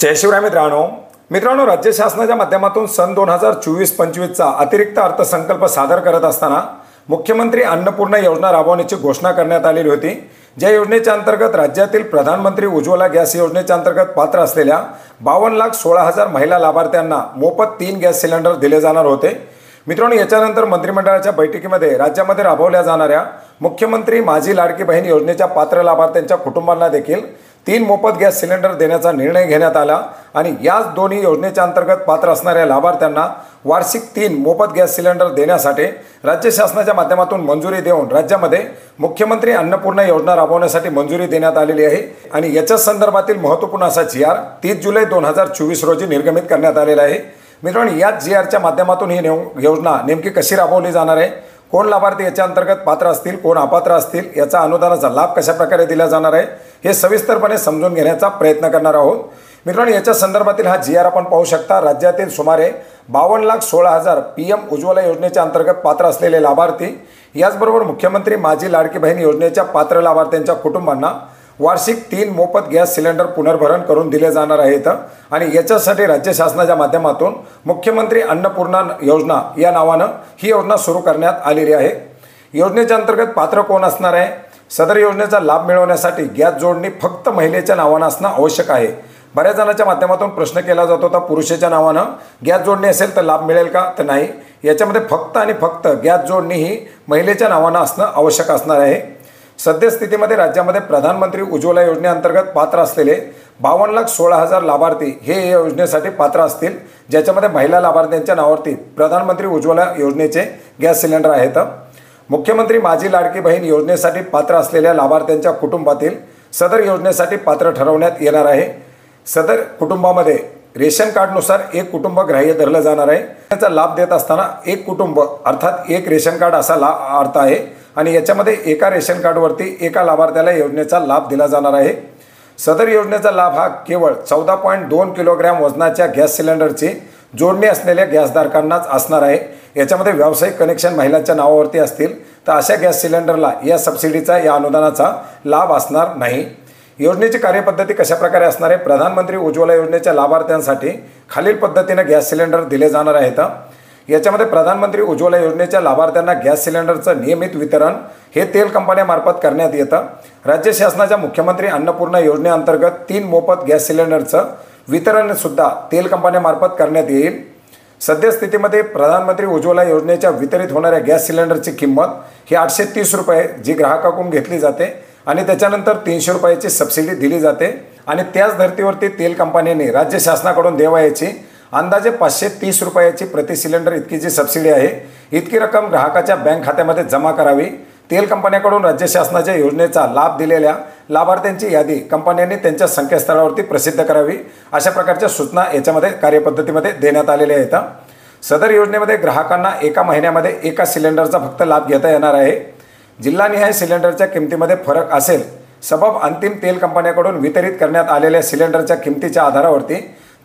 जय शिवराय मित्रांनो, राज्य शासनाच्या माध्यमातून सन 2024-25चा अतिरिक्त अर्थसंकल्प सादर करत असताना मुख्यमंत्री अन्नपूर्णा योजना राबवण्याची घोषणा करण्यात आलेली होती। ज्या योजनेच्या अंतर्गत राज्यातील प्रधानमंत्री उज्ज्वला गॅस योजनेच्या अंतर्गत पात्र असलेल्या 52,16,000 महिला लाभार्थ्यांना मोफत 3 गॅस सिलेंडर दिले जाणार होते। मित्रांनो, याच्यानंतर मंत्रिमंडळाच्या बैठकीमध्ये राज्यामध्ये राबवल्या जाणाऱ्या मुख्यमंत्री माझी लाडकी बहीण योजनेच्या पात्र लाभार्थ्यांच्या कुटुंबांना देखील 3 मोफत गॅस सिलेंडर देण्याचा निर्णय घेण्यात आला आणि याच दोन्ही योजनेच्या अंतर्गत पात्र असणाऱ्या लाभार्थ्यांना वार्षिक 3 मोफत गॅस सिलेंडर देण्यासाठी राज्य शासनाच्या माध्यमातून मंजुरी देऊन राज्यामध्ये मुख्यमंत्री अन्नपूर्णा योजना राबवण्यासाठी मंजुरी देण्यात आलेली आहे आणि याच्या संदर्भातील महत्त्वपूर्ण असा जी.आर. 30 जुलै 2024 रोजी निर्गमित करण्यात आलेला आहे। मित्रांनो, या जी.आरच्या माध्यमातून ही योजना नेमकी कशी राबवली जाणार आहे, कोण लाभार्थी याच्या अंतर्गत पात्र असतील, कोण अपात्र असतील, याचा अनुदानाचा लाभ कशा प्रकारे दिला जाणार आहे हे सविस्तरपणे समजून घेण्याचा प्रयत्न करणार आहोत। मित्रांनो, याच्या संदर्भातील हा जी.आर आपण पाहू शकता। राज्यातील सुमारे 52,16,000 PM उज्ज्वला योजनेच्या अंतर्गत पात्र असलेले लाभार्थी, याचबरोबर मुख्यमंत्री माझी लाडकी बहीण योजनेच्या पात्र लाभार्थ्यांच्या कुटुंबांना वार्षिक 3 मोफत गॅस सिलेंडर पुनर्भरण करून दिले जाणार आहेत आणि याच्यासाठी राज्य शासनाच्या माध्यमातून मुख्यमंत्री अन्नपूर्णा योजना या नावानं ही योजना सुरू करण्यात आलेली आहे। योजनेच्या अंतर्गत पात्र कोण असणार आहे? सदर योजनेचा लाभ मिळवण्यासाठी गॅस जोडणी फक्त महिलेच्या नावानं असणं आवश्यक आहे। बऱ्याच जणांच्या माध्यमातून प्रश्न केला जात होता, पुरुषाच्या नावानं गॅस जोडणी असेल तर लाभ मिळेल का? तर नाही, याच्यामध्ये फक्त आणि फक्त गॅस जोडणी ही महिलेच्या नावानं असणं आवश्यक असणार आहे। सद्यस्थितीमध्ये राज्यामध्ये प्रधानमंत्री उज्ज्वला योजनेअंतर्गत पात्र असलेले 52,16,000 लाभार्थी हे या योजनेसाठी पात्र असतील, ज्याच्यामध्ये महिला लाभार्थ्यांच्या नावावरती प्रधानमंत्री उज्ज्वला योजनेचे गॅस सिलेंडर आहेत। मुख्यमंत्री माझी लाडकी बहीण योजनेसाठी पात्र असलेल्या लाभार्थ्यांच्या कुटुंबातील सदर योजनेसाठी पात्र ठरवण्यात येणार आहे। सदर कुटुंबामध्ये रेशन कार्डनुसार एक कुटुंब ग्राह्य धरलं जाणार आहे। त्याचा लाभ देत असताना एक कुटुंब अर्थात एक रेशन कार्ड असा अर्थ आहे आणि याच्यामध्ये एका रेशन कार्डवरती एका लाभार्थ्याला योजनेचा लाभ दिला जाणार आहे। सदर योजनेचा लाभ हा केवळ 14.2 किलोग्रॅम वजनाच्या गॅस सिलेंडरची जोडणी असलेल्या गॅसधारकांनाच असणार आहे। याच्यामध्ये व्यावसायिक कनेक्शन महिलांच्या नावावरती असतील तर अशा गॅस सिलेंडरला या सबसिडीचा या अनुदानाचा लाभ असणार नाही। योजनेची कार्यपद्धती कशा प्रकारे असणार आहे? प्रधानमंत्री उज्ज्वला योजनेच्या लाभार्थ्यांसाठी खालील पद्धतीने गॅस सिलेंडर दिले जाणार आहेत। याच्यामध्ये प्रधानमंत्री उज्ज्वला योजनेच्या लाभार्थ्यांना गॅस सिलेंडरचं नियमित वितरण हे तेल कंपन्यांमार्फत करण्यात येतं। राज्य शासनाच्या मुख्यमंत्री अन्नपूर्णा योजनेअंतर्गत 3 मोफत गॅस सिलेंडरचं वितरण सुद्धा तेल कंपन्यांमार्फत करण्यात येईल। सद्यस्थितीमध्ये प्रधानमंत्री उज्ज्वला योजनेच्या वितरित होणाऱ्या गॅस सिलेंडरची किंमत ही 830 रुपये जी ग्राहकाकडून घेतली जाते आणि त्याच्यानंतर 300 रुपयाची सबसिडी दिली जाते आणि त्याच धर्तीवरती तेल कंपन्यांनी राज्य शासनाकडून देवायची अंदाजे 530 रुपयाची प्रति सिलेंडर इतकी जी सबसिडी आहे, इतकी रक्कम ग्राहकाच्या बँक खात्यामध्ये जमा करावी। तेल कंपन्यांकडून राज्य शासनाच्या योजनेचा लाभ दिलेल्या लाभार्थ्यांची यादी कंपन्यांनी त्यांच्या संकेतस्थळावरती प्रसिद्ध करावी, अशा प्रकारच्या सूचना याच्यामध्ये कार्यपद्धतीमध्ये देण्यात आलेल्या आहेत। सदर योजनेमध्ये ग्राहकांना एका महिन्यामध्ये एका सिलेंडरचा फक्त लाभ घेता येणार आहे। जिल्हानिहाय सिलेंडरच्या किमतीमध्ये फरक असेल सबब अंतिम तेल कंपन्यांकडून वितरित करण्यात आलेल्या सिलेंडरच्या किमतीच्या आधारावरती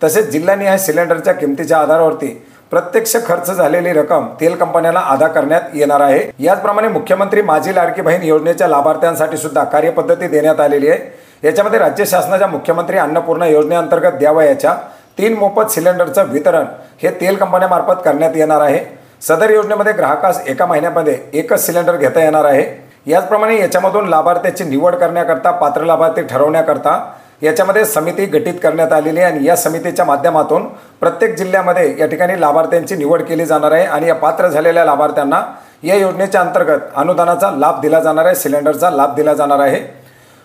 तसेच जिल्हानिहाय सिलेंडरच्या किमतीच्या आधारावरती प्रत्यक्ष खर्च झालेली रक्कम तेल कंपन्यांना अदा करण्यात येणार आहे। याचप्रमाणे मुख्यमंत्री माझी लाडकी बहीण योजनेच्या लाभार्थ्यांसाठी सुद्धा कार्यपद्धती देण्यात आलेली आहे। याच्यामध्ये राज्य शासनाच्या मुख्यमंत्री अन्नपूर्णा योजनेअंतर्गत द्यावयाच्या 3 मोफत सिलेंडरचं वितरण हे तेल कंपन्यांमार्फत करण्यात येणार आहे। सदर योजनेमध्ये ग्राहकास एका महिन्यामध्ये एकच सिलेंडर घेता येणार आहे। याचप्रमाणे याच्यामधून लाभार्थ्याची निवड करण्याकरता, पात्र लाभार्थी ठरवण्याकरता याच्यामध्ये समिती गठीत करण्यात आलेली आहे आणि या समितीच्या माध्यमातून प्रत्येक जिल्ह्यामध्ये या ठिकाणी लाभार्थ्यांची निवड केली जाणार आहे आणि या पात्र झालेल्या लाभार्थ्यांना या योजनेच्या अंतर्गत अनुदानाचा लाभ दिला जाणार आहे, सिलेंडरचा लाभ दिला जाणार आहे।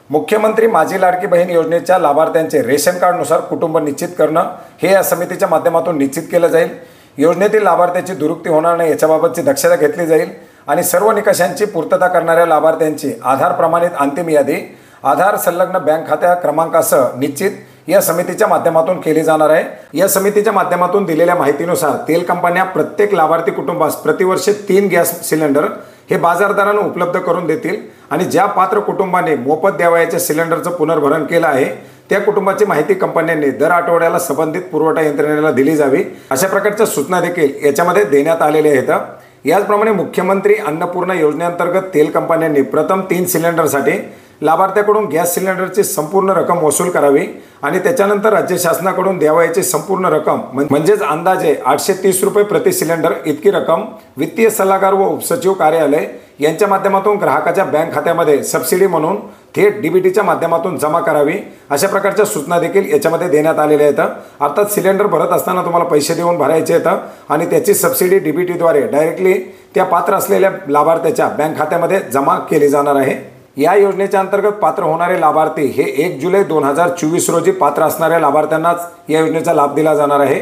मुख्यमंत्री माझी लाडकी बहीण योजनेच्या लाभार्थ्यांचे रेशन कार्डनुसार कुटुंब निश्चित करणं हे या समितीच्या माध्यमातून निश्चित केलं जाईल। योजनेतील लाभार्थ्याची दुरुस्ती होणार नाही याच्याबाबतची दक्षता घेतली जाईल आणि सर्व निकषांची पूर्तता करणाऱ्या लाभार्थ्यांची आधार प्रमाणित अंतिम यादी आधार संलग्न बँक खात्या क्रमांकासह निश्चित या समितीच्या माध्यमातून केली जाणार आहे। या समितीच्या माध्यमातून दिलेल्या माहितीनुसार तेल कंपन्या प्रत्येक लाभार्थी कुटुंबास प्रतिवर्ष 3 गॅस सिलेंडर हे बाजारदारांना उपलब्ध करून देतील आणि ज्या पात्र कुटुंबाने मोफत द्यावयाच्या सिलेंडरचं पुनर्भरण केलं आहे त्या कुटुंबाची माहिती कंपन्यांनी दर आठवड्याला संबंधित पुरवठा यंत्रणेला दिली जावी, अशा प्रकारच्या सूचना देखील याच्यामध्ये देण्यात आलेल्या आहेत। याचप्रमाणे मुख्यमंत्री अन्नपूर्णा योजनेअंतर्गत तेल कंपन्यांनी प्रथम 3 सिलेंडरसाठी लाभार्थ्याकडून गॅस सिलेंडरची संपूर्ण रक्कम वसूल करावी आणि त्याच्यानंतर राज्य शासनाकडून द्यावयाची संपूर्ण रक्कम म्हणजेच अंदाजे 830 रुपये प्रति सिलेंडर इतकी रक्कम वित्तीय सल्लागार व उपसचिव कार्यालय यांच्या माध्यमातून ग्राहकाच्या बँक खात्यामध्ये सबसिडी म्हणून थेट डीबीटीच्या माध्यमातून जमा करावी अशा प्रकारच्या सूचना देखील याच्यामध्ये देण्यात आलेल्या आहेत। अर्थात सिलेंडर भरत असताना तुम्हाला पैसे देऊन भरायचे आहेत आणि त्याची सबसिडी डीबीटीद्वारे डायरेक्टली त्या पात्र असलेल्या लाभार्थ्याच्या बँक खात्यामध्ये जमा केली जाणार आहे। या योजनेच्या अंतर्गत पात्र होणारे लाभार्थी हे 1 जुलै 2024 रोजी पात्र असणाऱ्या लाभार्थ्यांनाच या योजनेचा लाभ दिला जाणार आहे।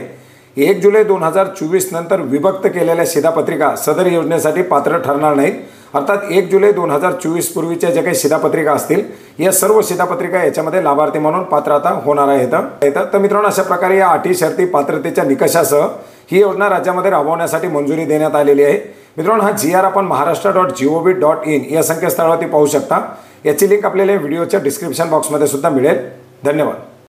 1 जुलै 2024 नंतर विभक्त केलेल्या शिधापत्रिका सदर योजनेसाठी पात्र ठरणार नाहीत। अर्थात 1 जुलै 2024 पूर्वीच्या ज्या काही शिधापत्रिका असतील या सर्व शिधापत्रिका याच्यामध्ये लाभार्थी म्हणून पात्रता होणार आहेत। तर मित्रांनो, अशा प्रकारे या अटी शर्ती पात्रतेच्या निकषासह ही योजना राज्यामध्ये राबवण्यासाठी मंजुरी देण्यात आलेली आहे। मित्रांनो, हा GR आपण maharashtra.gov.in या संकेतस्थळावरती पाहू शकता। याची लिंक आपल्याला व्हिडिओच्या डिस्क्रिप्शन बॉक्समध्ये सुद्धा मिळेल। धन्यवाद।